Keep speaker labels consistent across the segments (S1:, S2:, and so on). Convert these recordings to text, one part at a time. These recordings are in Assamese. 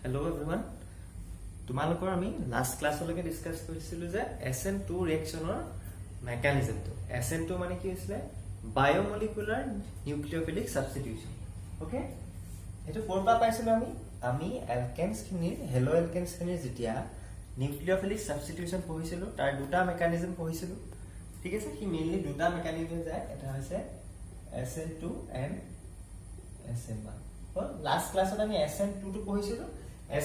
S1: Hello everyone. তোমালোকৰ আমি লাষ্ট ক্লাছলৈকে ডিসকাস কৰিছিলো যে SN2 ৰিঅ্যাকচনৰ মেকানিজমটো। SN2 মানে কি হৈছিল? বায়োমলিকুলাৰ নিউক্লিওফিলিক সাবস্টিটিউশন। ওকে? এটো পঢ়বা পাইছিলো আমি অ্যালকেনছ খিনিৰ হেলো অ্যালকেনছ খিনিৰ যেতিয়া নিউক্লিওফিলিক সাবস্টিটিউশন পঢ়িছিলো তাৰ দুটা মেকানিজম পঢ়িছিলো। ঠিক আছে? কি মেইনলি দুটা মেকানিজম যায়। এটা হৈছে SN2 and SN1. লাষ্ট ক্লাছত আমি SN2 টো পঢ়িছিলো।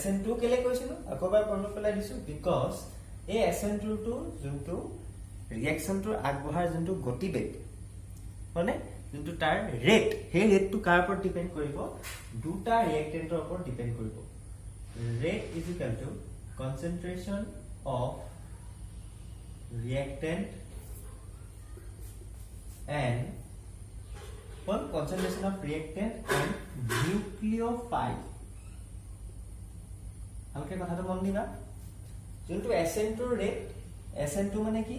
S1: SN2 কেলে কৈছিলো আকবাৰ পঢ়ব পেলাই দিছো বিকজ এই SN2 টো যোনটো ৰিঅ্যাকচনটোৰ আগবঢ়াৰ যোনটো গতিবেগ মানে যোনটো তাৰ ৰেট সেই ৰেটটো কাৰ ওপৰত ডিপেন্ড কৰিব দুটা ৰিঅ্যাক্টেন্টৰ ওপৰত ডিপেন্ড কৰিব rate is equal to concentration of reactant and concentration of reactant and nucleophile হালকে কথাটো মন দিবা যোনটো SN2 ৰেট SN2 মানে কি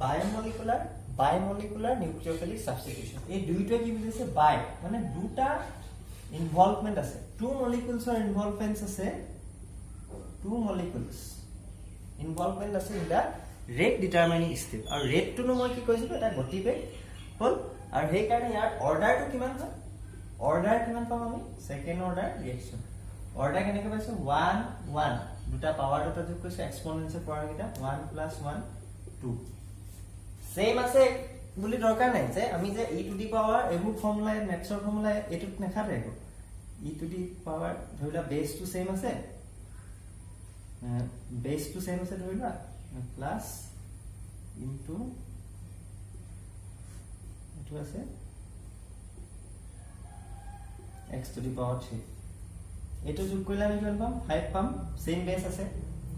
S1: বায়োমলিকুলাৰ নিউক্লিওফিলিক সাবস্টিটিউশন এই দুইটা কি বুঝাইছে বাই মানে দুটা ইনভলভমেন্ট আছে টু মলিকুলছৰ ইনভলভমেন্টস আছে টু মলিকুলছ ইনভলভমেন্ট আছে ইন দা ৰেট ডিটাৰমাইনিং ষ্টেপ আৰু ৰেটটো ন মই কি কৈছিলো এটা গতিবেগ হল আৰু সেই কাৰণে ইয়াৰ অৰ্ডাৰটো কিমান হয় অৰ্ডাৰ কিমান পাম আমি সেকেন্ড অৰ্ডাৰ ৰিঅ্যাকচন অৰ্ডাৰ কেনেকৈ পাইছো 1 1 দুটা পাৱাৰ দুটা যোগ কৰিছে এক্সপোনেনশিয়েল পাৱাৰ কিটা 1 + 1 2 সেম আছে বুলি দৰকাৰ নাই যে আমি যে e টু দি পাৱাৰ এবোৰ ফৰ্মুলা মেথছৰ ফৰ্মুলা এটুত নেখাতে একো e টু দি পাৱাৰ ধৰিলা বেসটো সেম আছে ধৰিলা প্লাস ইনটু এটো আছে x টু দি পাৱাৰ 3 এটো যোগ কৰিলে আমি কিমান পাম 5 পাম সেম বেস আছে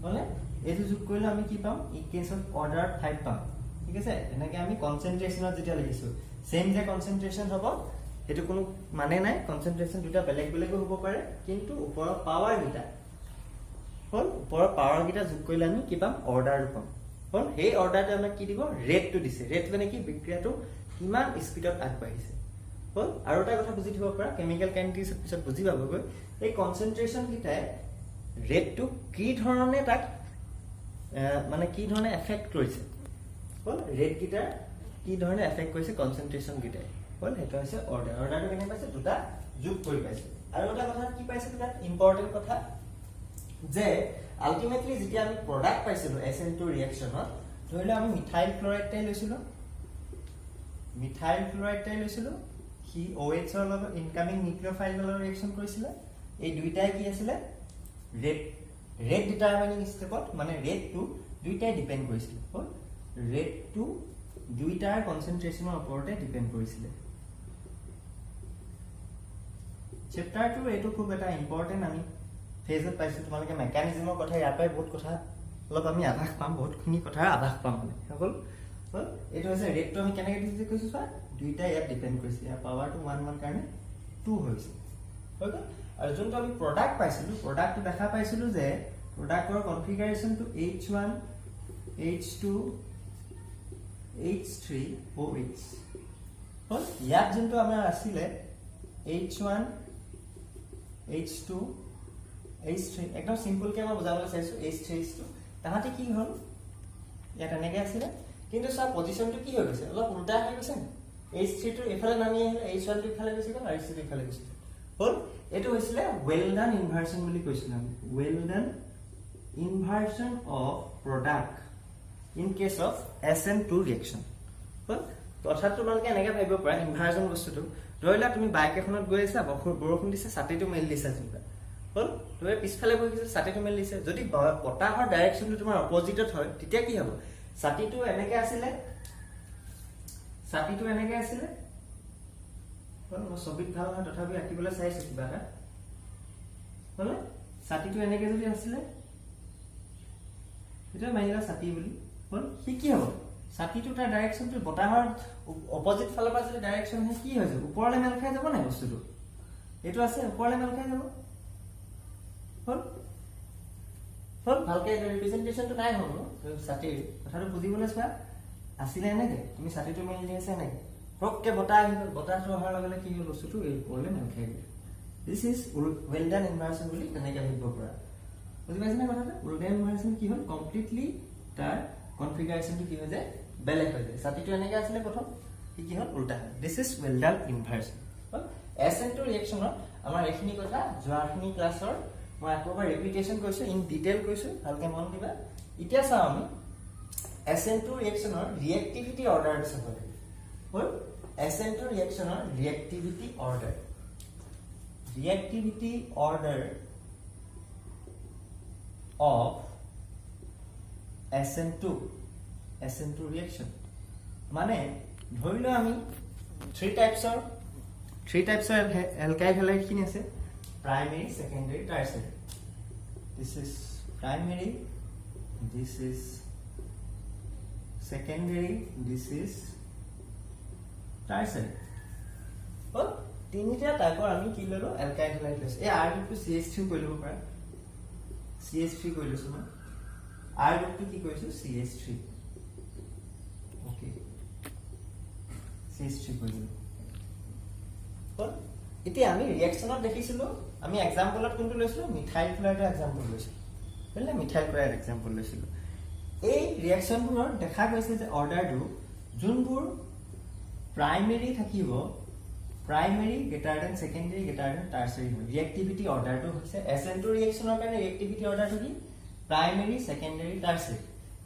S1: হলে এটো যোগ কৰিলে আমি কি পাম ই কেছত অৰ্ডাৰ 5 পাম ঠিক আছে এনেকৈ আমি কনসেন্ট্ৰেশনত যেতিয়া লিখিছো সেম যে কনসেন্ট্ৰেশন হ'ব এটো কোনো মানে নাই কনসেন্ট্ৰেশন দুটা বেলেগ বেলেগ হ'ব পাৰে কিন্তু ওপৰৰ পাৱাৰ গিটা হল ওপৰৰ পাৱাৰ গিটা যোগ কৰিলে আমি কি পাম অৰ্ডাৰ পাম হল সেই অৰ্ডাৰটো আমাক কি দিব ৰেটটো দিছে ৰেট মানে কি বিক্ৰিয়াটো কিমান স্পিডত আগবাঢ়িছে হল আৰু এটা কথা বুজি থব পৰা কেমিক্যাল কাইনেটিক্স পিছত বুজি পাবগৈ এই কনসেন্ট্ৰেশন গিটাই ৰেটটো কি ধৰণে তাক মানে কি ধৰণে এফেক্ট কৰিছে হল ৰেট গিটাৰ কি ধৰণে এফেক্ট কৰিছে কনসেন্ট্ৰেশন গিটাই হল এটা হৈছে অৰ্ডাৰটো কেনে পাইছে দুটা যোগ কৰি পাইছে আৰু এটা কথা কি পাইছে এটা ইম্পৰ্টেন্ট কথা যে আলটিমেটলি যেতিয়া আমি প্ৰডাক্ট পাইছিলো SN2 ৰিঅ্যাকচনত ধৰিলে আমি মিথাইল ক্লোৰাইডটাই লৈছিলো কি OH ৰ লগত ইনকামিং নিউক্লিওফাইলৰ লগত ৰিঅ্যাকচন কৰিছিল এই দুইটাই কি আছিল ৰেট ডিটাৰমাইনিং ষ্টেপত মানে ৰেটটো দুইটাই ডিপেন্ড কৰিছিল হল ৰেটটো দুইটাৰ কনসেন্ট্ৰেশনৰ ওপৰতে ডিপেন্ড কৰিছিল চেপ্টাৰ 2 এটো খুব এটা ইম্পৰ্টেন্ট আমি ফেজত পাইছো তোমালোকে মেকানিজমৰ কথা ইয়াৰ পৰাই বহুত কথা অলপ আমি আভাস পাম বহুতখিনি কথা আভাস পাম মানে সকল হল এটো হৈছে ৰেটটো আমি কেনেকৈ দিছে কৈছো স্যাৰ দুইটা ইয়াত ডিপেন্ড কৰিছে ইয়াৰ পাৱাৰটো 1 1 কাৰণে 2 হৈছে হল আৰু যোনটো আমি প্ৰডাক্ট পাইছিলো প্ৰডাক্টটো দেখা পাইছিলো যে প্ৰডাক্টৰ কনফিগাৰেশনটো H1 H2 H3 OH হল ইয়াত যোনটো আমাৰ আছিল H1 H2 H3 একদম সিম্পল কে মই বুজাবলৈ চাইছো H3 H2 তাহাতে কি হল ইয়াত এনেকৈ আছিল কিন্তু সব পজিশনটো কি হৈ গৈছে অলপ উল্টা হৈ গৈছে H3 টো এফালে নামি আহিলে H1 টো ইফালে গৈছে আৰু H2 টো ইফালে গৈছে হল এটো হৈছিল ওয়েল ডান ইনভাৰ্সন বুলি কৈছিল আমি well done inversion of product in case of SN2 reaction হল কথাটো তোমালোকে এনেকৈ ভাবিব পাৰা ইনভাৰ্সন বস্তুটো ধৰিলা তুমি বাইক এখনত গৈ আছা বৰষুণ দিছে ছাতিটো মেলি দিছা যেনিবা হল তুমি পিছফালে বহি গৈছা ছাতিটো মেলি দিছে যদি বতাহৰ ডাইৰেকশনটো তোমাৰ অপজিটত হয় তেতিয়া কি হ'ব ছাতিটো এনেকৈ আছিল হল মই ছবিত ভাল নহয় তথাপি আঁকিবলৈ চাইছো কিবা এটা হল ছাতিটো এনেকৈ যদি আছিল এটা মাইলা ছাতি বুলি হল কি হ'ব ছাতিটো তাৰ ডাইৰেকশনটো বতাহৰ অপজিট ফালৰ পৰা যদি ডাইৰেকশন হয় কি হৈ যাব ওপৰলৈ মেল খাই যাব নাই বস্তুটো এটো আছে ওপৰলৈ মেল খাই যাব হল ভালকে ৰিপ্ৰেজেন্টেশনটো নাই হ'ব ছাতিৰ কথাটো বুজিবলৈ চোৱা আছিল এনেকৈ তুমি ছাতিটো মেলি দিছা নাই ৰককে বতাহ আহিল বতাহটো অহাৰ লগে লগে কি হ'ল বস্তুটো এই ওপৰলৈ মেল খাই গ'ল This is Weldon inversion বুলি তেনেকৈ ভাবিব পৰা বুজি পাইছে না কথাটো Weldon inversion কি হ'ল কমপ্লিটলি তাৰ কনফিগাৰেশনটো কি হৈ যায় বেলেগ হৈ যায় ছাতিটো এনেকৈ আছিলে প্ৰথম কি হ'ল উল্টা হয় This is Weldon inversion SN2 ৰিএকচনৰ আমাৰ এখিনি কথা যোৱাখিনি ক্লাছৰ মই আকৌবাৰ ৰিপিটেশন কৰিছো ইন ডিটেইল কৰিছো ভালকে মন দিবা এতিয়া চাও আমি SN2 ৰিএকচনৰ ৰিএক্টিভিটি অৰ্ডাৰটো চাব লাগিব হ'ল SN2 ৰিএকচনৰ reactivity order reactivity order of SN2 reaction মানে ধৰিলো আমি three types of alkyl halide খিনি আছে primary secondary tertiary this is primary this is secondary this is tertiary well তিনিটা টাইপৰ আমি কি ললো অ্যালকাইল হাইলাইট লৈছো এই R গ্ৰুপটো CH3 কৈ লব পাৰা CH3 কৈ লৈছো মই R গ্ৰুপটো কি কৈছো CH3 ওকে CH3 কৈ ললো এতিয়া আমি ৰিঅ্যাকচনত দেখিছিলো আমি এক্সাম্পলত কোনটো লৈছিলো মিথাইল ক্লোৰাইডৰ এক্সাম্পল লৈছিলো বুজিলে মিথাইল ক্লোৰাইড এক্সাম্পল লৈছিলো এই ৰিঅ্যাকচনবোৰৰ দেখা গৈছে যে অৰ্ডাৰটো যোনবোৰ প্ৰাইমেৰী থাকিব primary greater than secondary greater than tertiary reactivity order to hoise SN2 reaction or karone reactivity order to ki primary secondary tertiary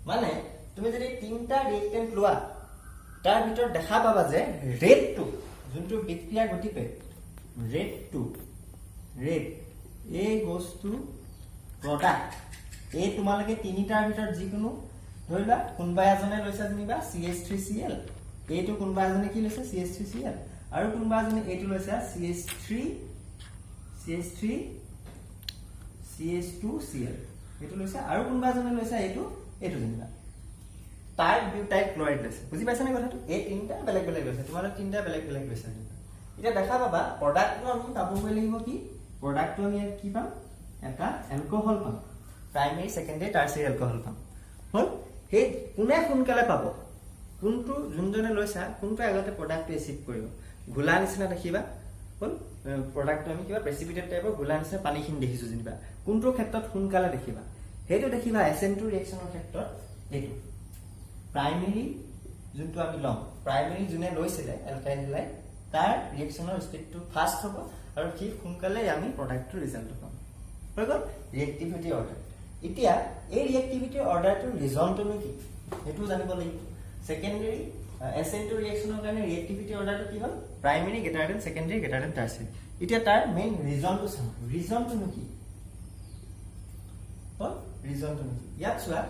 S1: mane tumi jodi tinta reactant loa tar bitor dekha paba je rate 2 juntu bikriya goti pe rate 2 rate a goes to product a tumalage tinitar bitor jikono ধৰিলা কোনবা এজনে লৈছে জনিবা CH3Cl a to কোনবা এজনে কি লৈছে CH3Cl আৰু কোনবা জনে এটো লৈছে CH2Cl এটো লৈছে আৰু কোনবা জনে লৈছে এটো জনিবা টাইপ বিউটাইল ক্লোৰাইড লৈছে বুজি পাইছা নে কথাটো এই তিনটা বেলেগ বেলেগ লৈছে তোমালোক তিনটা বেলেগ বেলেগ লৈছে এটা দেখা পাবা প্ৰডাক্টটো আমি পাব গৈ লাগিব কি প্ৰডাক্টটো আমি কি পাম এটা এলকহল পাম প্ৰাইমেৰী সেকেন্ডাৰী টাৰচিয়াৰী এলকহল পাম হল হে কোনে কোনকালে পাব কোনটো যোনজনে লৈছা কোনটো আগতে প্ৰডাক্টটো এচিড কৰিব গুলা নিচিনা দেখিবা হল প্ৰডাক্টটো আমি কিবা প্ৰেসিপিটেট টাইপৰ গুলা নিচিনা পানীখিনি দেখিছো জনিবা কোনটো ক্ষেত্ৰত সোনকালে দেখিবা হেটো দেখিবা SN2 ৰিঅ্যাকচনৰ ক্ষেত্ৰত এটো প্ৰাইমেৰী যোনটো আমি লম প্ৰাইমেৰী যোনে লৈছিলে অ্যালকাইল হাইলাইড তাৰ ৰিঅ্যাকচনৰ স্পীডটো ফাস্ট হ'ব আৰু কি সোনকালে আমি প্ৰডাক্টৰ ৰিজাল্ট পাম হৈ গল ৰিঅ্যাক্টিভিটি অৰ্ডাৰ এতিয়া এই ৰিঅ্যাক্টিভিটি অৰ্ডাৰটোৰ ৰিজনটো কি হেতু জানিব লাগিব সেকেন্ডাৰী SN2 ৰিঅ্যাকচনৰ কাৰণে ৰিঅ্যাক্টিভিটি অৰ্ডাৰটো কি হ'ল primary greater than secondary greater than tertiary এতিয়া তাৰ মেইন ৰিজনটো চাও ৰিজনটো কি হ'ল ৰিজনটো কি ইয়াত চোৱা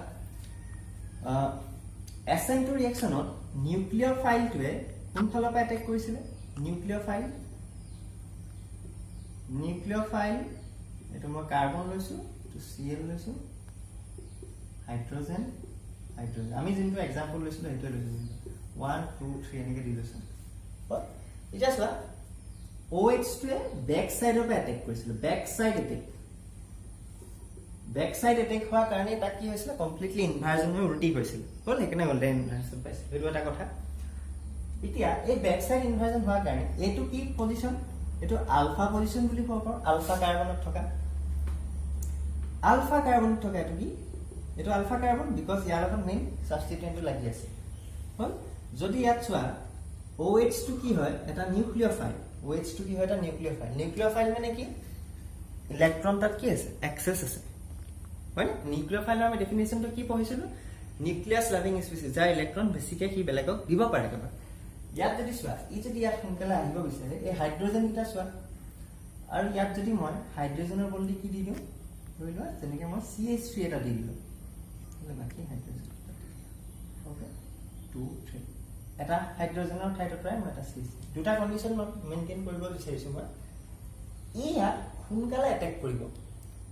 S1: SN2 ৰিঅ্যাকচনত নিউক্লিওফাইলটোৱে কোনফালৰ পৰা এটেক কৰিছিলে নিউক্লিওফাইল এটো মই কাৰ্বন লৈছো তো Cl লৈছো হাইড্ৰোজেন আমি যেনটো এক্সাম্পল লৈছিলো হেটো লৈছো 1 2 3 এনেকে দি লৈছো এটা চোৱা OH টোৱে ব্যাক সাইডৰ পৰা এটেক কৰিছিল ব্যাক সাইড এটেক হোৱা কাৰণে তা কি হৈছিল কমপ্লিটলি ইনভাৰ্জন হৈ উল্টি হৈছিল হল হেকনে গোল্ডেন ইনভাৰ্জন পাইছে হেটো এটা কথা এতিয়া এই ব্যাক সাইড ইনভাৰ্জন হোৱা কাৰণে এটো কি পজিশন এটো আলফা পজিশন বুলি কোৱা পাৰ আলফা কাৰ্বনত থকা এটো কি এটো আলফা কাৰ্বন বিকজ ইয়াৰ লগত মেইন সাবস্টিটুয়েন্টটো লাগি আছে হল যদি ইয়াত চোৱা OH টো কি হয় এটা নিউক্লিওফাইল মানে কি ইলেক্ট্ৰন তাত কি আছে এক্সেস আছে হয় নিউক্লিওফাইলৰ আমি ডেফিনিশনটো কি পঢ়িছিলো নিউক্লিয়াছ লাভিং স্পিচিছ যাৰ ইলেক্ট্ৰন বেছিকৈ কি বেলেগক দিব পাৰে কেবা ইয়াত যদি চোৱা ই যদি ইয়াত সোনকালে আহিব বিচাৰে এই হাইড্ৰোজেন এটা চোৱা আৰু ইয়াত যদি মই হাইড্ৰোজেনৰ বলদি কি দি দিওঁ ধৰি লোৱা যেনেকৈ মই CH3 এটা দি দিলোঁ বাকি হাইড্ৰোজেন ওকে 2 3 এটা হাইড্ৰোজেনৰ ঠাইত প্ৰায় মই এটা CH দুটা কন্ডিশন মেইনটেইন কৰিব বিচাৰিছো মই ইয়া সোনকালে এটেক কৰিব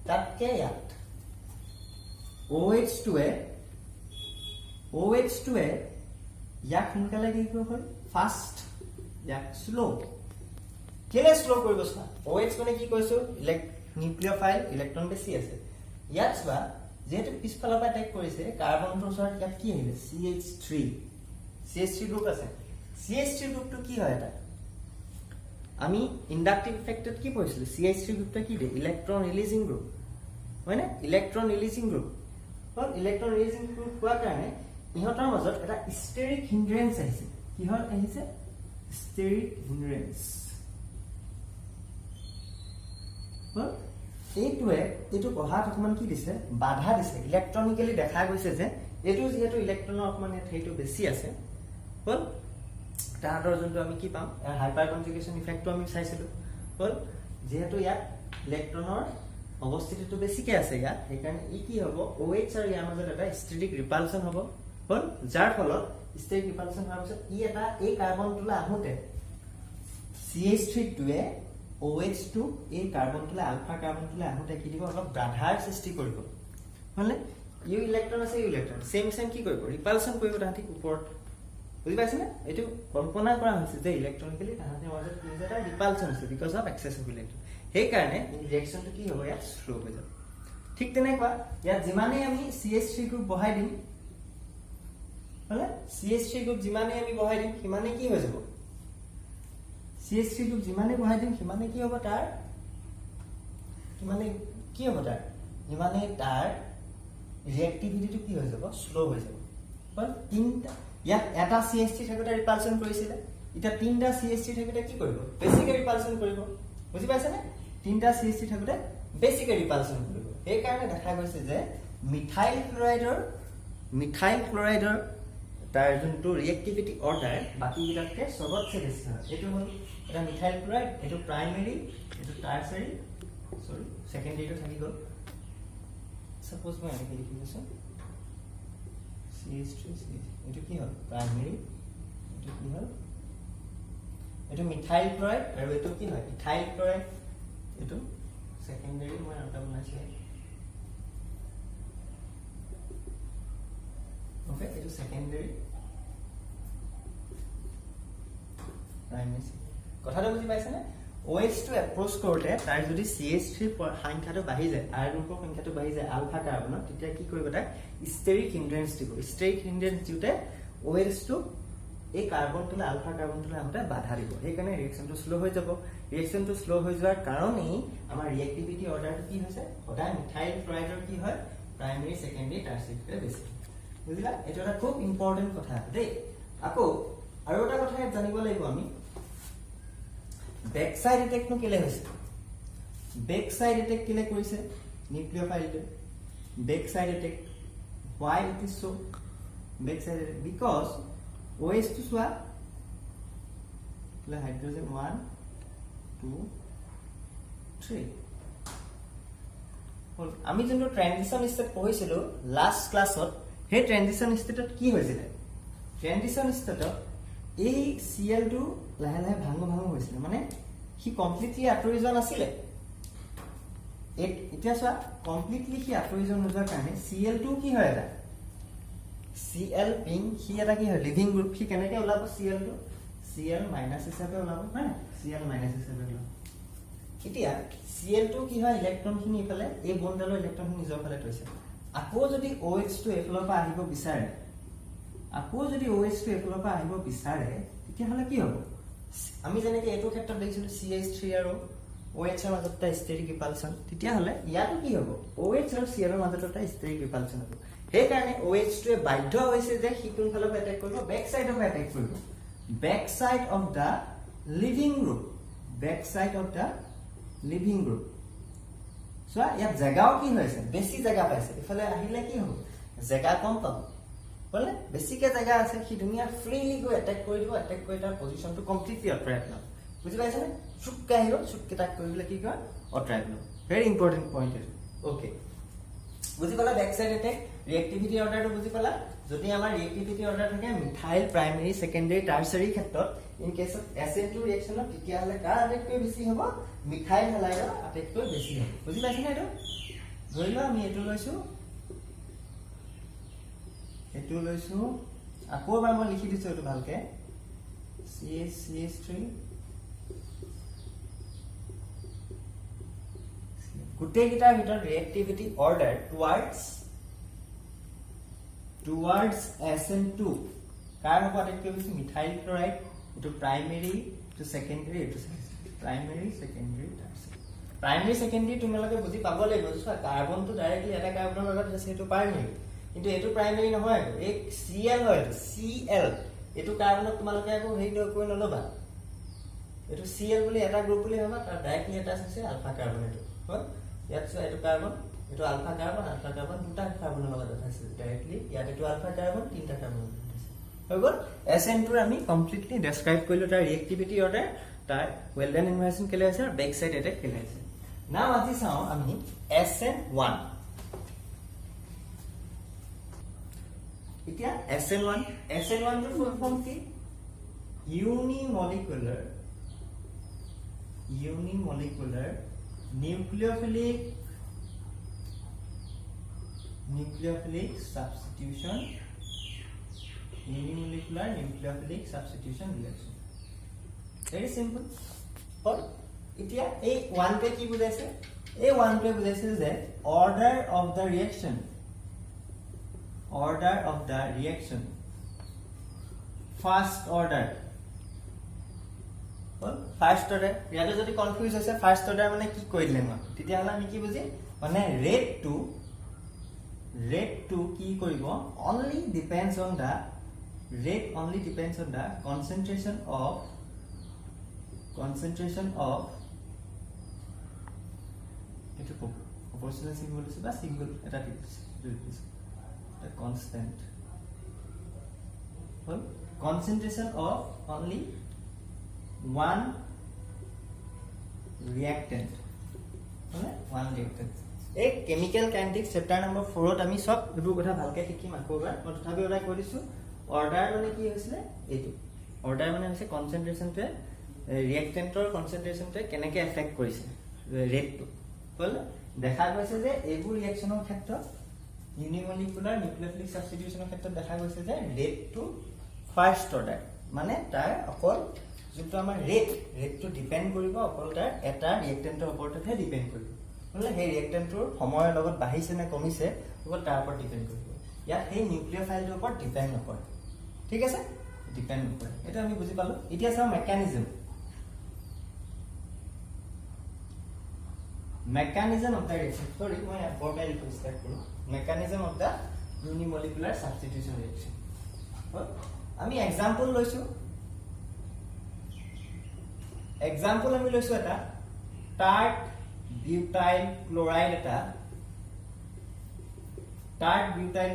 S1: তাতকে ইয়াত OH2 এ ইয়াক সোনকালে কি কৰিব হয় ফাস্ট ইয়াক স্লো কেলে স্লো কৰিব চোৱা OH মানে কি কৈছো নিউক্লিওফাইল ইলেক্ট্ৰন বেছি আছে ইয়াত চোৱা যেহেতু পিছফালৰ পৰা এটেক কৰিছে কাৰ্বনটোৰ ওচৰত ইয়াত কি আহিলে CH3 গ্ৰুপ আছে CH3 গ্ৰুপটো কি হয় এটা আমি ইন্ডাকটিভ ইফেক্টত কি পঢ়িছিলো CH3 গ্ৰুপটা কি দিয়ে ইলেক্ট্ৰন ৰিলিজিং গ্ৰুপ হয় না ইলেক্ট্ৰন ৰিলিজিং গ্ৰুপ হ'ল ইলেক্ট্ৰন ৰিলিজিং গ্ৰুপ হোৱাৰ কাৰণে ইহঁতৰ মাজত এটা ষ্টেৰিক হিন্ড্ৰেন্স আহিছে কিহৰ আহিছে ষ্টেৰিক হিন্ড্ৰেন্স হ'ল এইটো পঢ়াত অকমান কি দিছে বাধা দিছে ইলেক্ট্ৰনিক্যালি দেখা গৈছে যে এইটো যেহেতু ইলেক্ট্ৰনৰ অকমান হেইটো বেছি আছে হ'ল তাহাঁতৰ যোনটো আমি কি পাম হাইপাৰ কনজুগেশ্যন ইফেক্টটো আমি চাইছিলো হ'ল যেহেতু ইয়াত ইলেক্ট্ৰনৰ অৱস্থিতিটো বেছিকে আছে ইয়াত সেইকাৰণে ই কি হ'ব OH আৰু ইয়াৰ মাজত এটা ষ্টেৰিক ৰিপালচন হ'ব হ'ল যাৰ ফলত ষ্টেৰিক ৰিপালচন হোৱাৰ পিছত ই এটা এই কাৰ্বনটোলৈ আহোঁতে CH3 টোৱে OH2 এই কাৰ্বনটোলৈ আলফা কাৰ্বনটোলৈ আহোঁতে কি দিব অলপ বাধাৰ সৃষ্টি কৰিব হ'লে ইউ ইলেক্ট্ৰন আছে ইউ ইলেক্ট্ৰন সেম কি কৰিব ৰিপালচন কৰিব তাহাঁতি ওপৰত বুজি পাইছে না এইটো কল্পনা কৰা হৈছে যে ইলেক্ট্ৰনিক্যালি তাহাঁতৰ মাজত কি এটা ৰিপালচন আছে বিকজ অফ এক্সেসিভ ইলেক্ট্ৰন সেই কাৰণে ৰিঅ্যাকশনটো কি হ'ব ইয়াত স্লো হৈ যাব ঠিক তেনেকুৱা ইয়াত যিমানে আমি CH3 গ্ৰুপ বহাই দিম হলে CH3 গ্ৰুপ যিমানে আমি বহাই দিম সিমানে কি হৈ যাব CH3 গ্ৰুপ যিমানে বহাই দিম সিমানে কি হ'ব তাৰ যিমানে তাৰ ৰিঅ্যাক্টিভিটিটো কি হৈ যাব স্লো হৈ যাব বাট তিনটা ইয়াত এটা CH3 থাকোতে ৰিপালচন কৰিছিলে এটা তিনটা CH3 থাকোতে কি কৰিব বেছিকে ৰিপালচন কৰিব বুজি পাইছে নে তিনটা CH3 থাকোতে বেছিকে ৰিপালচন কৰিব এই কাৰণে দেখা গৈছে যে মিথাইল ক্লোৰাইডৰ তাৰ যোনটো ৰিঅ্যাক্টিভিটি অৰ্ডাৰ বাকি গিটাতকে সবতছে বেছি হয় এটো হ'ল এটা মিথাইল ক্লোৰাইড এটো প্ৰাইমাৰী এটো টাৰচাৰী সৰি সেকেন্ডাৰীটো থাকি গ'ল সাপোজ মই এনেকৈ লিখি দিছো CH3 এটো কি হ'ল প্ৰাইমাৰী এটো কি হ'ল এটো মিথাইল ক্লোৰাইড আৰু এটো কি হয় ইথাইল ক্লোৰাইড এটো সেকেন্ডাৰী মই এটা বনাইছো ওকে এটো সেকেন্ডাৰী প্ৰাইমাৰী কথাটো বুজি পাইছে না OH টো এপ্ৰোচ কৰোতে তাৰ যদি CH3 সংখ্যাটো বাঢ়ি যায় আৰ গ্ৰুপৰ সংখ্যাটো বাঢ়ি যায় আলফা কাৰ্বনত তেতিয়া কি কৰিব তাক ষ্টেৰিক হিন্ড্ৰেন্স দিব ষ্টেৰিক হিন্ড্ৰেন্স দিওতে OH টো এই কাৰ্বনটোলৈ আলফা কাৰ্বনটোলৈ আহোঁতে বাধা দিব সেইকাৰণে ৰিঅ্যাকশনটো স্লো হৈ যাব ৰিঅ্যাকশনটো স্লো হৈ যোৱাৰ কাৰণেই আমাৰ ৰিঅ্যাক্টিভিটি অৰ্ডাৰটো কি হৈছে সদায় মিথাইল ক্লোৰাইডৰ কি হয় প্ৰাইমাৰী সেকেন্ডাৰী টাৰচিয়াৰীতকৈ বেছি বুজিলা এটা এটা খুব ইম্পৰ্টেন্ট কথা দেই আকৌ আৰু এটা কথা জানিব লাগিব আমি বেকসাইড এটেক নো কেলে হৈছে বেকসাইড এটেক কেলে কৰিছে নিউক্লিওফাইলটো বেকসাইড attack why it is so backside attack because OH to soa la hydrogen 1 2 3 হল আমি যোনটো ট্রানজিশন স্টেট পঢ়িছিলো লাস্ট ক্লাছত হে ট্রানজিশন স্টেটত কি হৈছিল ট্রানজিশন স্টেটত এই Cl2 লাহে লাহে ভাঙো হৈছিল মানে হি কমপ্লিটলি আঁতৰি যোৱা নাছিলে এতিয়া চোৱা কমপ্লিটলি হি আঁতৰি যোৱা নোযোৱাৰ কাৰণে Cl2 কি হয় এটা Cl পিং হি এটা কি হয় লিভিং গ্ৰুপ হি কেনেকৈ ওলাব Cl2 Cl মাইনাস হিচাপে ওলাব হয় Cl মাইনাস হিচাপে ওলাব এতিয়া Cl2 কি হয় ইলেক্ট্ৰনখিনি ইফালে এই বন্ডালৰ ইলেক্ট্ৰনখিনি নিজৰ ফালে থৈছে আকৌ যদি OH টো এফালৰ পৰা আহিব বিচাৰে তেতিয়া হলে কি হ'ব আমি যেনেকৈ এটো ক্ষেত্ৰত দেখিছিলো CH3 আৰু OH ৰ মাজত এটা ষ্টেৰিক ৰিপালচন তেতিয়া হলে ইয়াতো কি হ'ব OH আৰু Cl ৰ মাজত এটা ষ্টেৰিক ৰিপালচন হ'ব সেই কাৰণে OH টোৱে বাধ্য হৈছে যে হি কোন ফালৰ পৰা এটেক কৰিব বেক সাইড অফ এটেক কৰিব back side of the leaving group so ইয়াত জায়গাও কি হৈছে বেছি জায়গা পাইছে ইফালে আহিলে কি হ'ব জায়গা কম পাব বলে বেছিকে জায়গা আছে কি দুনিয়া ফ্ৰীলি গো এটেক কৰি দিব এটেক কৰি তাৰ পজিশনটো কমপ্লিটলি অট্ৰাইট ন বুজি পাইছে নে চুক্কা হিৰো চুক্কে তাক কৰিলে কি কয় অট্ৰাইট ন ভেৰি ইম্পৰ্টেন্ট পইণ্ট ওকে বুজি পালা ব্যাক সাইড এটেক ৰিঅ্যাক্টিভিটি অৰ্ডাৰটো বুজি পালা যদি আমাৰ ৰিঅ্যাক্টিভিটি অৰ্ডাৰ থাকে মিথাইল প্ৰাইমাৰী সেকেন্ডাৰী টাৰচাৰী ক্ষেত্ৰত ইন কেস অফ SN2 ৰিঅ্যাকশনত তেতিয়া হলে কাৰ আটাইতকৈ বেছি হ'ব মিথাইল হালাইডৰ আটাইতকৈ বেছি হ'ব বুজি পাইছে নে এইটো ধৰি লোৱা আমি এইটো লৈছো আকৌ এবাৰ মই লিখি দিছো এইটো ভালকে CH3 গোটেই গিটাৰ ভিতৰত ৰিঅ্যাক্টিভিটি অৰ্ডাৰ টুৱাৰ্ডছ SN2 কাৰ হ'ব আটাইতকৈ বেছি মিথাইল ক্লোৰাইড এটো প্ৰাইমাৰী এটো সেকেন্ডাৰী এটো primary secondary tertiary primary secondary তোমালোকে বুজি পাব লাগিব চোৱা কাৰ্বনটো ডাইৰেক্টলি এটা কাৰ্বনৰ লগত আছে সেইটো প্ৰাইমেৰী কিন্তু এটো প্ৰাইমেৰী নহয় এক Cl হয় Cl এটো কাৰ্বনত তোমালোকে আকৌ হেই কৈ নলবা এটো Cl বুলি এটা গ্ৰুপ বুলি ভাবা তাৰ ডাইৰেক্টলি এটা আছে আলফা কাৰ্বন এটো হয় ইয়াত চোৱা এটো কাৰ্বন এটো আলফা কাৰ্বন দুটা কাৰ্বনৰ লগত আছে ডাইৰেক্টলি ইয়াত এটো আলফা কাৰ্বন তিনটা কাৰ্বন হৈ গল SN2 আমি কমপ্লিটলি ডেসক্ৰাইব কৰিলো তাৰ ৰিএক্টিভিটি অৰ্ডাৰ তাৰ ওয়েলডেন ইনভাৰ্সন কেলে আছে আৰু বেক সাইড এটাক কেলে আছে নাও আজি চাও আমি SN1 এতিয়া SN1 ৰ ফুল ফর্ম কি unimolecular nucleophilic substitution unimolecular nucleophilic substitution reaction very simple or itia a 1 pe ki bujaise a 1 pe bujaise je order of the reaction first order first order ইয়াতে যদি কনফিউজ আছে ফার্স্ট অর্ডার মানে কি কইলে না তেতিয়া হলা আমি কি বুজি মানে rate to কি করিব only depends on the concentration of eto proportional symbol is ba single eta is the constant well concentration of only one reactant a chemical kinetics chapter number 4 ত আমি সব এবু কথা ভালকে শিকিম আকোবাৰ মই তথাপি ওলাই কৈ দিছো অৰ্ডাৰ মানে কি হৈছিলে এইটো অৰ্ডাৰ মানে হৈছে কনসেন্ট্ৰেচনটো ৰিএক্টেন্টৰ কনসেন্ট্ৰেচনটো কেনেকৈ এফেক্ট কৰিছে ৰেটটো হল দেখা গৈছে যে এইবোৰ ৰিএকচনৰ ক্ষেত্ৰত ইউনিমলিকুলাৰ নিউক্লিওফিলিক সাবস্টিটিউশনৰ ক্ষেত্ৰত দেখা গৈছে যে ৰেটটো ফাৰ্স্ট অৰ্ডাৰ মানে তাৰ অকল যেটো আমাৰ ৰেটটো ডিপেন্ড কৰিব অকল তাৰ এটা ৰিএক্টেন্টৰ ওপৰতহে ডিপেন্ড কৰিব মানে সেই ৰিএক্টেন্টৰ সময়ৰ লগত বাঢ়িছে নে কমিছে অকল তাৰ ওপৰত ডিপেন্ড কৰিব ইয়াত সেই নিউক্লিওফাইলটোৰ ওপৰত ডিপেন্ড নকৰে ঠিক আছে ডিপেন্ড নকৰে এটা আমি বুজি পালো এতিয়া চাও mechanism of the reaction sorry মই ফৰ্মালি স্টাৰ্ট কৰো mechanism of the unimolecular substitution reaction আমি एग्जांपल লৈছো আমি লৈছো এটা tart butyl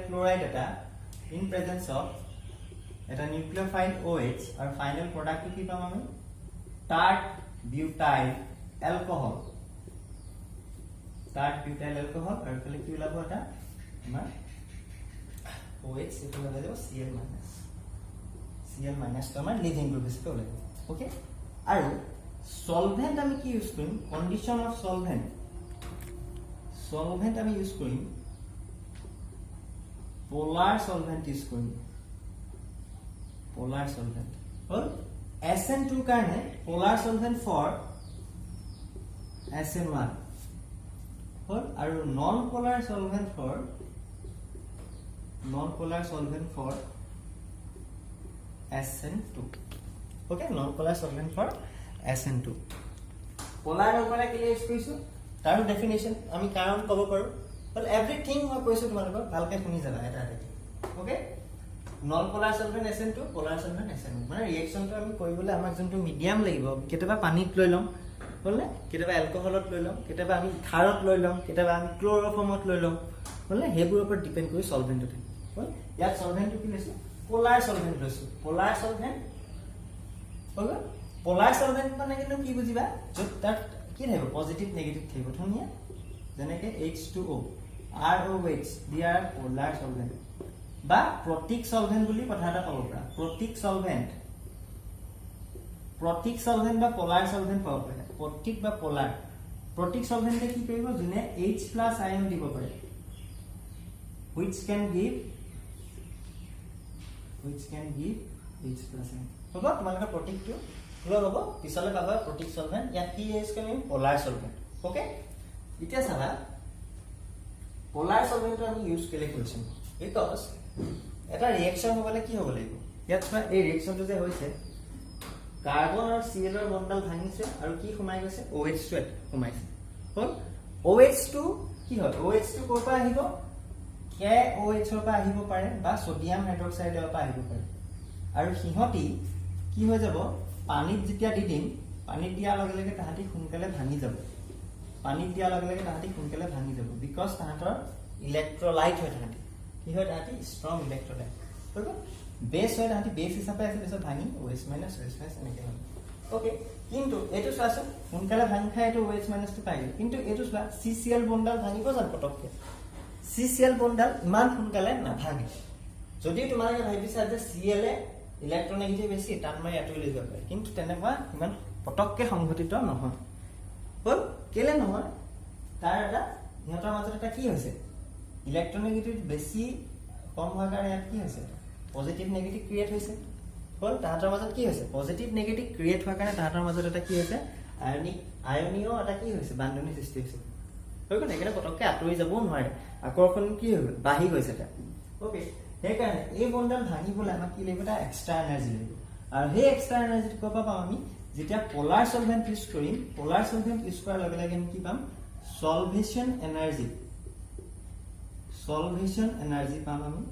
S1: chloride এটা in presence of এটা nucleophile OH আৰু final product কি পাম আমি tart butyl alcohol আৰু কলে কি ওলাব এটা আমাৰ OH এটো ওলাই যাব Cl- তো আমাৰ লিভিং গ্ৰুপ হিচাপে ওলাই ওকে আৰু সলভেন্ট আমি কি ইউজ কৰিম কন্ডিশন অফ সলভেন্ট আমি ইউজ কৰিম পোলাৰ সলভেন্ট ইউজ কৰিম হল SN2 কাৰণে পোলাৰ সলভেন্ট ফৰ SN1 হল আৰু non polar solvent for SN2 okay non polar solvent for SN2 polar ওপৰে কি ইউজ কৰিছো তাৰ ডেফিনিশন আমি কাৰণ ক'ব পাৰো well everything মই কৈছো তোমালোকক ভালকে শুনি যাবা এটা okay non polar solvent SN2 polar solvent SN1 মানে ৰিএকচনটো আমি কৰিবলৈ আমাক যোনটো মিডিয়াম লাগিব কেতিয়াবা পানীত লৈ লম হলনে কেতিয়াবা এলকহলত লৈ লম কেতিয়াবা আমি খাৰত লৈ লম কেতিয়াবা আমি ক্লোৰোফৰ্মত লৈ লম হলনে হেবোৰ ওপৰত ডিপেন্ড কৰি সলভেন্টটো থাকে হল ইয়াত সলভেন্টটো কি লৈছো polar solvent লৈছো polar solvent মানে কিন্তু কি বুজিবা যত তাত কি থাকিব পজিটিভ নেগেটিভ থাকিব ধুনিয়া যেনেকে H2O ROH they are polar solvent বা protic solvent বুলি কথা এটা ক'ব পাৰা protic solvent বা polar solvent পাব পাৰা protic বা polar protic solvent কি কৰিব জুনে H+ ion দিব পাৰে which can give H+ ion হ'ব তোমালোকে protic টো লব পিছলে পাবা protic solvent ইয়াত কি ইউজ কৰিম polar solvent ওকে এতিয়া চাবা polar solvent আমি ইউজ কেলে কৰিছো because এটা ৰিঅ্যাকশন হ'বলে কি হ'ব লাগিব ইয়াত চোৱা এই ৰিঅ্যাকশনটো যে হৈছে কাৰ্বন আৰু Cl ৰ বন্ডডাল ভাঙিছে আৰু কি সোমাই গৈছে OH2 সোমাইছে হল OH2 কি হয় OH2 ক'ৰ পৰা আহিব KOH ৰ পৰা আহিব পাৰে বা সোডিয়াম হাইড্ৰক্সাইডৰ পৰা আহিব পাৰে আৰু সিহঁতি কি হৈ যাব পানীত যেতিয়া দি দিম পানীত দিয়াৰ লগে লগে তাহাঁতি সোনকালে ভাঙি যাব পানীত দিয়াৰ লগে লগে তাহাঁতি সোনকালে ভাঙি যাব বিকজ তাহাঁতৰ ইলেক্ট্ৰোলাইট হয় তাহাঁতি কি হয় তাহাঁতি ষ্ট্ৰং ইলেক্ট্ৰোলাইট হৈ গ'ল বেছ হয় তাহাঁতি বেছ হিচাপে আছে পিছত ভাঙি OH মাইনাছ এনেকৈ হয় ওকে কিন্তু এইটো চোৱাচোন সোনকালে ভাঙি খাই এইটো OH মাইনাছটো পাই গ'ল কিন্তু এইটো চোৱা CCl বন্ডডাল ভাঙিব জানো পটককে CCl বন্ডডাল ইমান সোনকালে নাভাঙে যদি তোমালোকে ভাবিছা যে Cl এ ইলেক্ট্ৰনেগেটিভ বেছি তাত মই ইয়াতো লৈ যাব পাৰে কিন্তু তেনেকুৱা ইমান পটককে সংঘটিত নহয় হল কেলে নহয় তাৰ এটা ইহঁতৰ মাজত এটা কি হৈছে ইলেক্ট্ৰনেগেটিভ বেছি কম হোৱাৰ কাৰণে ইয়াত কি হৈছে পজিটিভ নেগেটিভ ক্ৰিয়েট হৈছে হল তাহাঁতৰ মাজত কি হৈছে পজিটিভ নেগেটিভ ক্ৰিয়েট হোৱাৰ কাৰণে তাহাঁতৰ মাজত এটা কি হৈছে আয়নীয় এটা কি হৈছে বান্ধনী সৃষ্টি হৈছে হৈ গ'ল সেইকাৰণে পটককে আঁতৰি যাবও নোৱাৰে আকৰ্ষণ কি হৈ গ'ল বাঢ়ি গৈছে এটা ওকে সেইকাৰণে এই বন্ডডাল ভাঙিবলৈ আমাক কি লাগিব এটা এক্সট্ৰা এনাৰ্জি লাগিব আৰু সেই এক্সট্ৰা এনাৰ্জিটো ক'ৰ পৰা পাম আমি যেতিয়া পোলাৰ সলভেন্ট ইউজ কৰিম পোলাৰ সলভেন্ট ইউজ কৰাৰ লগে লগে আমি কি পাম সলভেশন এনাৰ্জি পাম আমি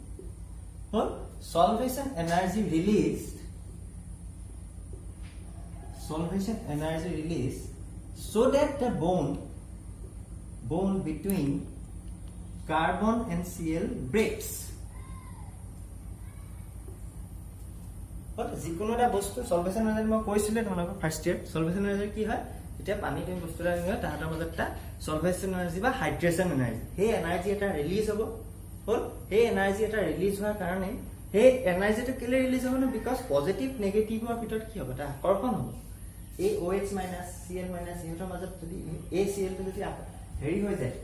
S1: হল solvation energy release so that the bond between carbon and Cl breaks যিকোনো এটা বস্তু সলভেশন এনাৰ্জি মই কৈছিলো তোমালোকক ফাৰ্স্ট ইয়াৰ সলভেশন এনাৰ্জি কি হয় এতিয়া পানী তুমি বস্তু এটা নিয়া তাহাঁতৰ মাজত এটা সলভেশন এনাৰ্জি বা হাইড্ৰেশন এনাৰ্জি সেই এনাৰ্জি এটা ৰিলিজ হ'ব হল সেই এনাৰ্জি এটা ৰিলিজ হোৱাৰ কাৰণে সেই এনাৰ্জিটো কেলে ৰিলিজ হ'ব ন বিকজ পজিটিভ নেগেটিভৰ ভিতৰত কি হ'ব এটা আকৰ্ষণ হ'ব এই OH মাইনাছ Cl মাইনাছ ইহঁতৰ মাজত যদি এই Cl টো যদি হেৰি হৈ যায়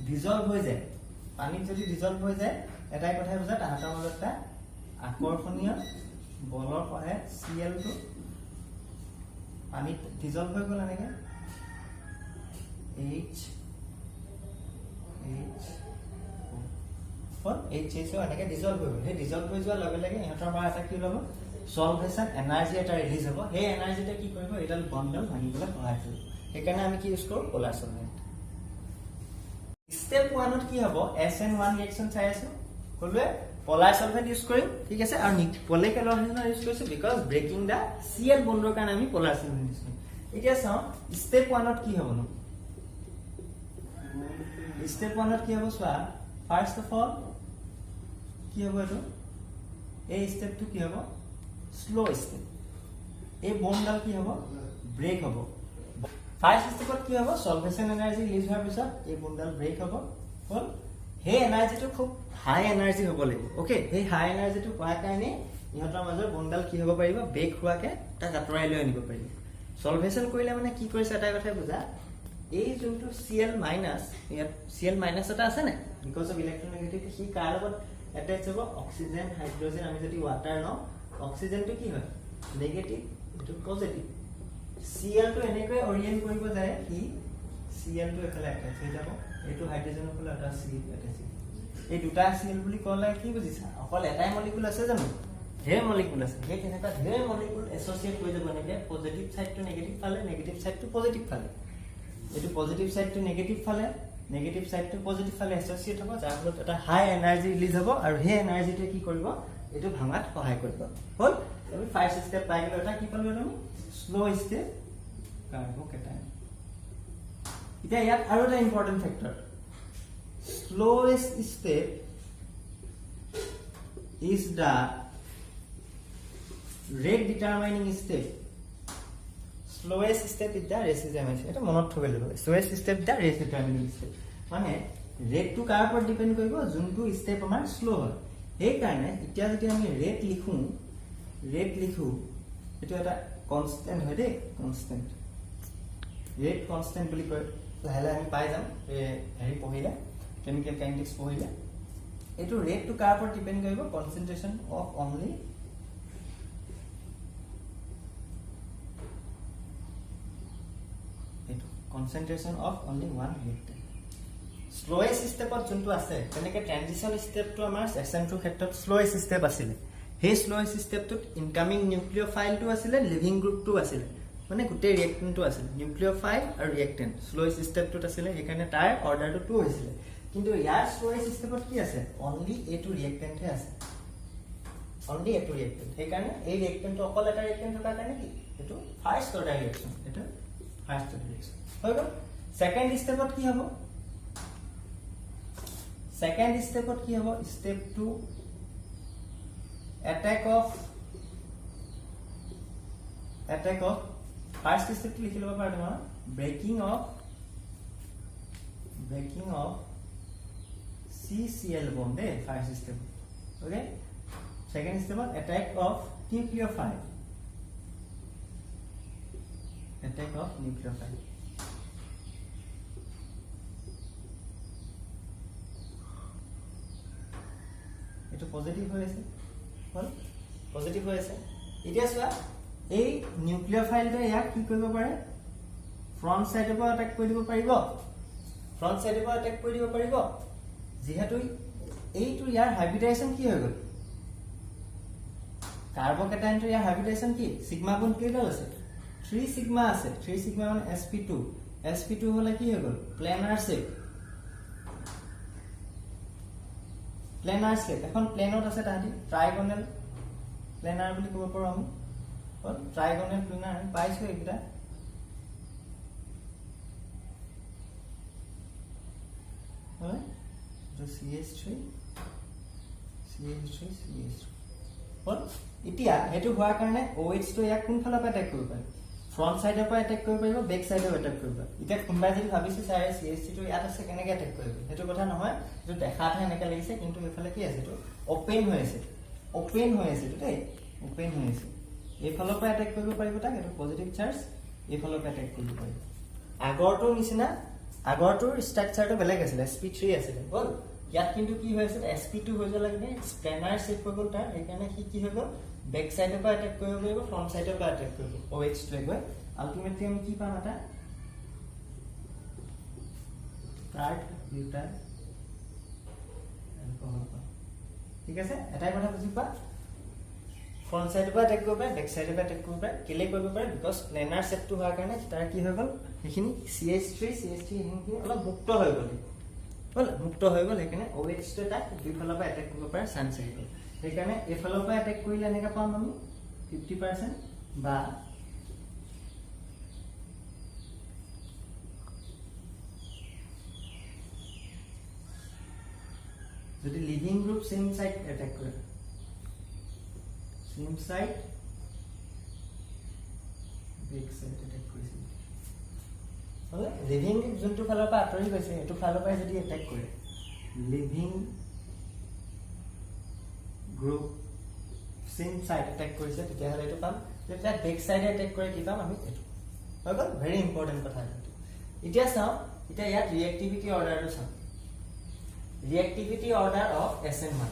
S1: ডিজলভ হৈ যায় পানীত যদি ডিজলভ হৈ যায় এটাই কথা বুজা তাহাঁতৰ মাজত এটা আকৰ্ষণীয় বলৰ সহায়ত Cl টো পানীত ডিজলভ হৈ গ'ল এনেকে HHO এনেকে ডিজলভ হৈ গ'ল সেই ডিজলভ হৈ যোৱাৰ লগে লগে ইহঁতৰ পৰা এটা কি ল'ব সলভেশন এনাৰ্জি এটা ৰিলিজ হ'ব সেই এনাৰ্জিটা কি কৰিব এডাল বন্ডডাল ভাঙিবলৈ সহায় কৰিব সেইকাৰণে আমি কি ইউজ কৰোঁ পোলাৰ সলভেন্ট স্টেপ 1 ত কি হ'ব SN1 ৰিঅ্যাকশন চাই আছো কলৱে পোলাৰ সলভেন্ট ইউজ কৰিম ঠিক আছে আৰু পলিকেলৰ হেনা ইউজ কৰিছো বিকজ ব্ৰেকিং দা Cl বন্ডৰ কাৰণে আমি পোলাৰ সলভেন্ট ইউজ কৰিম এতিয়া চাও স্টেপ 1 ত কি হ'ব ন স্টেপ 1 ত কি হ'ব চোৱা ফাৰ্স্ট অফ অল কি হ'ব এটো এই স্টেপটো কি হ'ব স্লো স্টেপ এই বন্ডডাল কি হ'ব ব্ৰেক হ'ব ফাৰ্স্ট স্টেপত কি হ'ব সলভেশন এনাৰ্জি ৰিলিজ হোৱাৰ পিছত এই বন্ডডাল ব্ৰেক হ'ব হল সেই এনাৰ্জিটো খুব হাই এনাৰ্জি হ'ব লাগিব ওকে সেই হাই এনাৰ্জিটো পোৱাৰ কাৰণে ইহঁতৰ মাজৰ বন্ডডাল কি হ'ব পাৰিব ব্ৰেক হোৱাকে তাক আঁতৰাই লৈ আনিব পাৰিব সলভেশন কৰিলে মানে কি কৰিছে এটা কথা বুজা এই যোনটো Cl মাইনাছ ইয়াত Cl মাইনাছ এটা আছে না বিকজ অফ ইলেক্ট্ৰোনেগেটিভ সি কাৰ লগত এটাচ হ'ব অক্সিজেন হাইড্ৰোজেন আমি যদি ওয়াটাৰ ন অক্সিজেনটো কি হয় নেগেটিভ এটো পজিটিভ Cl টো এনেকৈ অৰিয়েন্ট কৰিব যায় কি Cl টো এফালে এটাচ হৈ যাব এটো হাইড্ৰোজেনৰ ফালে এটা Cl এটাচ এই দুটা Cl বুলি ক'লে কি বুজিছা অকল এটাই মলিকুল আছে জানো ঢেৰ মলিকুল আছে সেই তেনেকা ঢেৰ মলিকুল এছ'চিয়েট হৈ যাব নেকি পজিটিভ সাইডটো নেগেটিভ ফালে নেগেটিভ সাইডটো পজিটিভ ফালে এটো পজিটিভ সাইডটো নেগেটিভ ফালে নেগেটিভ সাইডটো পজিটিভ ফালে এছ'চিয়েট হ'ব যাৰ ফলত এটা হাই এনাৰ্জি ৰিলিজ হ'ব আৰু সেই এনাৰ্জিটো কি কৰিব এটো ভাঙাত সহায় কৰিব হল আমি ফাৰ্স্ট স্টেপ পাই গলো এটা কি পালো আমি স্লো স্টেপ কাৰ্বকেটায়ন এটা ইয়াত আৰু এটা important factor slowest step is the rate determining step slowest step is the rate determining এটা মনত থব লাগিব slowest step the rate determining step মানে ৰেট টু কাৰ ওপৰত ডিপেন্ড কৰিব যোনটো স্টেপ আমাৰ স্লো হয় এই কাৰণে এতিয়া যদি আমি ৰেট লিখো এটো এটা কনস্ট্যান্ট হয় দে কনস্ট্যান্ট ৰেট কনস্ট্যান্ট বুলি কয় লাহে আমি পাই যাম হেৰি পঢ়িলে কেমিক্যাল কাইনেটিক্স পঢ়িলে এটো ৰেট টু কাৰ ওপৰত ডিপেন্ড কৰিব কনসেন্ট্ৰেশন অফ অনলি এটো কনসেন্ট্ৰেশন অফ অনলি ওয়ান ৰিয়েক্টেন্ট স্লোয়েষ্ট স্টেপত যোনটো আছে তেনেকে ট্ৰানজিশন স্টেপটো আমাৰ SN2 ক্ষেত্ৰত স্লোয়েষ্ট স্টেপ আছিল हे स्लोएस्ट स्टेपটোत इनकामिंग न्यूक्लियोफाइलটো আছিলে লিভিং গ্ৰুপটো আছিলে মানে গোটেই ৰিয়েক্টেন্টটো আছিলে নিউক্লিয়োফাইল আৰু ৰিয়েক্টেন্ট স্লোएस्ट স্টেপটোত আছিলে সেইকাৰণে তাৰ অৰ্ডাৰটো 2 হৈছিলে কিন্তু ইয়াৰ স্লোएस्ट স্টেপত কি আছে অনলি এটো ৰিয়েক্টেন্টহে আছে অনলি এটো ৰিয়েক্টেন্ট সেইকাৰণে এই ৰিয়েক্টেন্টটো অকল এটা ৰিয়েক্টেন্ট থকা কাৰণে কি এটো ফাৰ্স্ট অৰ্ডাৰ ৰিয়েকচন এটো ফাৰ্স্ট অৰ্ডাৰ ৰিয়েকচন হৈ গ'ল সেকেন্ড স্টেপত কি হ'ব সেকেন্ড স্টেপত কি হ'ব step 2 attack of first step লিখি লব পাৰো না breaking of CCl bond first step okay second step attack of nucleophile এটো পজিটিভ হৈ আছে হল পজিটিভ হৈ আছে এতিয়া চোৱা এই নিউক্লিয়োফাইলটো ইয়াক কি কৰিব পাৰে ফ্ৰন্ট সাইডৰ পৰা অ্যাটাক কৰি দিব পাৰিব যেহেতু এইটো ইয়াৰ হাইব্ৰিডাইজেশন কি হৈ গল কাৰ্বকেটাইনটো ইয়াৰ হাইব্ৰিডাইজেশন কি সিগমা বন্ড কেইডাল আছে 3 সিগমা আছে 3 সিগমা মানে sp2 হলে কি হৈ গল প্লেনাৰ শেপ এখন প্লেনত আছে তাহাঁতি ট্ৰাইগোনাল প্লেনাৰ বুলি ক'ব পাৰো আমি ট্ৰাইগোনাল প্লেনাৰ পাইছো এটা হয় তো CH3 হল এতিয়া হেতু হোৱাৰ কাৰণে OH টো ইয়াক কোন ফালৰ পৰা এটাক কৰিব পাৰে ফ্ৰন্ট সাইডৰ পৰা এটাক কৰিব পাৰিব বেক সাইডৰ এটাক কৰিব পাৰিব এতিয়া কোনবাই যদি ভাবিছে স্যাৰ CH3 টো ইয়াত আছে কেনেকৈ এটাক কৰিব হেতু কথা নহয় এটো দেখাত এনেকা লাগিছে কিন্তু এফালে কি আছে তো ওপেন হৈ আছে দেই ওপেন হৈ আছে এই ফালৰ পৰা এটাক কৰিব পাৰিব তাক এটো পজিটিভ চাৰ্জ এই ফালৰ পৰা এটাক কৰিব পাৰিব আগৰটো নিচিনা আগৰটোৰ ষ্ট্ৰাকচাৰটো বেলেগ আছিল sp3 আছিল বল ইয়াত কিন্তু কি হৈ আছে sp2 হৈ যোৱা লাগে স্প্লেনাৰ শেপ হৈ গল তাৰ সেইকাৰণে কি হৈ গল বেক সাইডৰ পৰা এটাক কৰিব পাৰিব ফ্ৰন্ট সাইডৰ পৰা এটাক কৰিব OH টো গৈ আলটিমেটলি আমি কি পাম এটা কাৰ্ড বিউটাইল এলকোহল ঠিক আছে এটাই কথা বুজিবা ফ্ৰন্ট সাইডৰ পৰা এটাক কৰিব পাৰে বেক সাইডৰ পৰা এটাক কৰিব পাৰে কেলে কৰিব পাৰে বিকজ প্লেনাৰ শেপটো হোৱাৰ কাৰণে তাৰ কি হৈ গল সেইখিনি CH3 সেইখিনি অলপ মুক্ত হৈ গল সেইকাৰণে OH টো তাক দুই ফালৰ পৰা এটাক কৰিব পাৰে চান্স আহি গল সেইকাৰণে এই ফালৰ পৰা এটাক কৰিলে এনেকা পাম আমি 50% বা যদি লিভিং গ্ৰুপ সেম সাইড এটাক কৰে সেম সাইড বেক সাইড এটাক কৰিছে হলে লিভিং গ্ৰুপ যোনটো ফালৰ পৰা আঁতৰি গৈছে এটো ফালৰ পৰা যদি এটাক কৰে লিভিং গ্ৰুপ সেম সাইড এটাক কৰিছে তেতিয়া হলে এটো পাম যেতিয়া বেক সাইড এটাক কৰে কি পাম আমি এটো হৈ গল ভেৰি ইম্পৰ্টেন্ট কথা এতিয়া চাও এতিয়া ইয়াত ৰিএক্টিভিটি অৰ্ডাৰটো চাও reactivity order of SN1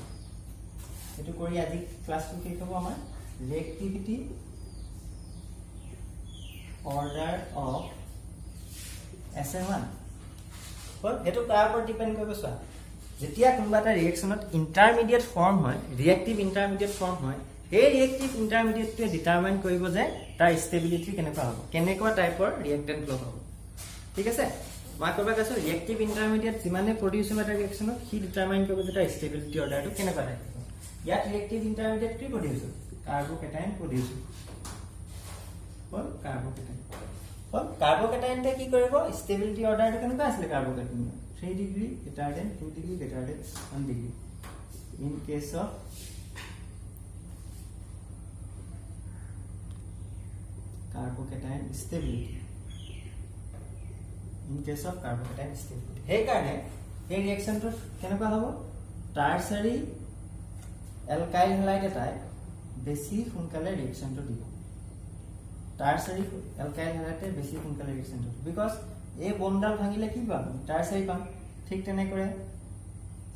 S1: এটো কৰি আজি ক্লাসটো কি হ'ব আমাৰ reactivity order of SN1 বল এটো তাৰ ওপৰত ডিপেন্ড কৰিব চোৱা যেতিয়া কোনবা এটা ৰিঅ্যাকশনত ইন্টাৰমিডিয়েট ফৰ্ম হয় ৰিঅ্যাক্টিভ ইন্টাৰমিডিয়েট ফৰ্ম হয় এই ৰিঅ্যাক্টিভ ইন্টাৰমিডিয়েটটো ডিটাৰমাইন কৰিব যে তাৰ ষ্টেবিলিটি কেনেকুৱা হ'ব কেনেকুৱা টাইপৰ ৰিঅ্যাক্টেন্ট হ'ব ঠিক আছে মই কবা কৈছো ৰিঅ্যাক্টিভ ইন্টাৰমিডিয়েট যিমানে প্ৰডিউস হয় এটা ৰিঅ্যাকশনত কি ডিটাৰমাইন কৰিব যে তাৰ ষ্টেবিলিটি অৰ্ডাৰটো কেনেকুৱা টাইপ ইয়াত ৰিঅ্যাক্টিভ ইন্টাৰমিডিয়েট কি প্ৰডিউস কাৰ্বকেটাইন প্ৰডিউস কাৰ্বকেটাইনতে কি কৰিব ষ্টেবিলিটি অৰ্ডাৰটো কেনেকুৱা আছিল কাৰ্বকেটাইন 3 degree greater than 2 degree greater than 1 degree in case of carbocation stability সেই কাৰণে এই ৰিঅ্যাকশনটো কেনেকুৱা হ'ব টাৰচাৰি এলকাইল হ্যালাইড এটাই বেছি সোনকালে ৰিঅ্যাকশনটো দিব টাৰচাৰি এলকাইল হ্যালাইডে বেছি সোনকালে ৰিঅ্যাকশনটো বিকজ এই বন্ডাল ভাঙিলে কি পাম টাৰচাৰি পাম ঠিক তেনে কৰে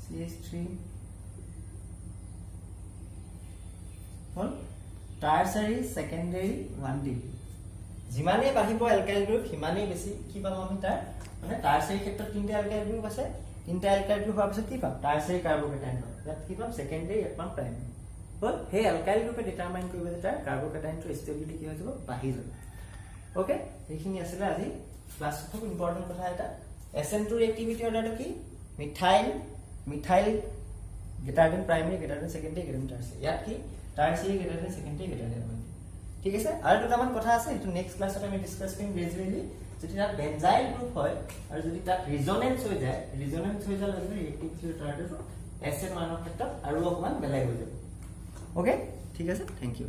S1: CH3 হল টাৰচাৰি সেকেন্ডাৰি 1 ডিগ্ৰী যিমানে বাহিব এলকাইল গ্ৰুপ হিমানে বেছি কি পাম আমি তাৰ মানে টাৰচাৰি ক্ষেত্ৰত তিনটা এলকাইল গ্ৰুপ আছে তিনটা এলকাইল গ্ৰুপ হোৱাৰ পিছত কি পাম টাৰচাৰি কাৰ্বকেটাইন পাম ইয়াত কি পাম সেকেন্ডাৰি এক পাম প্ৰাইমাৰী হ'ল হে এলকাইল গ্ৰুপে ডিটাৰমাইন কৰিব যে তাৰ কাৰ্বকেটাইনটোৰ ষ্টেবিলিটি কি হৈ যাব বাঢ়ি যাব ওকে এইখিনি আছিল আজি ক্লাছ খুব ইম্পৰ্টেন্ট কথা এটা SN2 ৰিএক্টিভিটি অৰ্ডাৰটো কি methyl greater than primary greater than secondary greater than tertiary ইয়াত কি tertiary greater than secondary greater than primary ঠিক আছে আৰু দুটামান কথা আছে এটো নেক্সট ক্লাছত আমি ডিসকাস কৰিম গ্ৰেজুৱেলি যদি তাত বেনজাইল গ্ৰুপ হয় আৰু যদি তাত ৰিজনেন্স হৈ যায় ৰিএক্টিভিটি অৰ্ডাৰটো SN মানৰ ক্ষেত্ৰত আৰু অকমান বেলেগ হৈ যাব ওকে ঠিক আছে থ্যাংক ইউ